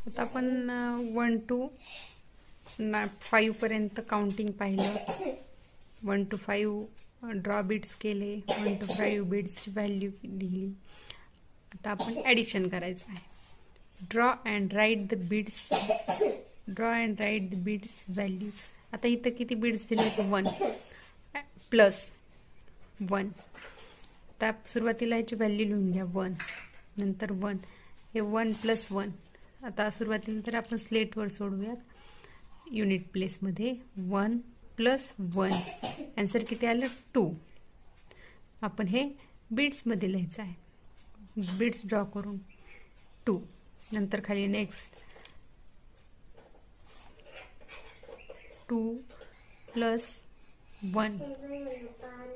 आता आपण 1 to 5 पर्यंत काउंटिंग पाहिलं. 1 to 5 ड्रॉ बिट्स केले. 1 to 5 बिट्सची व्हॅल्यू लिहिली. आता आपण ॲडिशन करायचं आहे. Draw and write the bits values. आता इथं किती बिट्स दिले? 1 प्लस 1. आता सुरुवातीला ह्याची व्हॅल्यू लिहून घ्या. 1 नंतर 1. हे 1 प्लस 1. आता सुरुवातीला तर आपण स्लेटवर सोडूयात युनिट प्लेसमध्ये. 1 प्लस 1. आन्सर किती आलं? 2. आपण हे बिट्समध्ये लिहायचं आहे. बिट्स ड्रॉ करून 2. नंतर खाली नेक्स्ट 2 प्लस 1.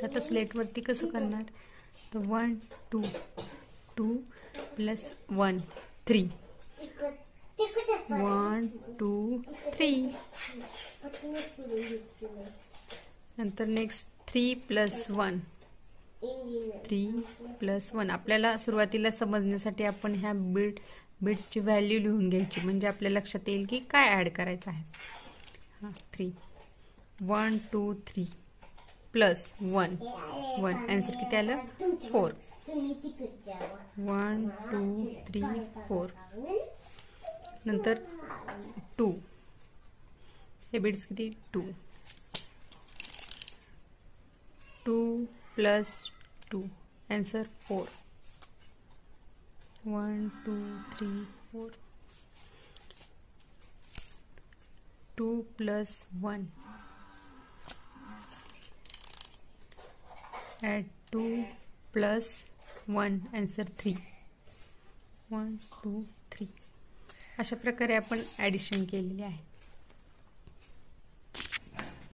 आता स्लेटवरती कसं करणार? तर 1 2 2 प्लस 1 3. 1 2 3. नंतर नेक्स्ट 3 प्लस 1. 3 प्लस 1. आपल्याला सुरुवातीला समजण्यासाठी आपण ह्या बिट्सची व्हॅल्यू लिहून घ्यायची, म्हणजे आपल्या लक्षात येईल की काय ॲड करायचं आहे. 3 1 2 3 प्लस 1 1. आन्सर किती आलं? 4. 1 2 3 4. नंतर 2. हे बिट्स किती? 2. 2 plus 2. Answer 4. 1 2 3 4. 2 plus 1. Add 2 plus 1. Answer 3. 1 2 3. अशा प्रकारे आपण ॲडिशन केलेली आहे.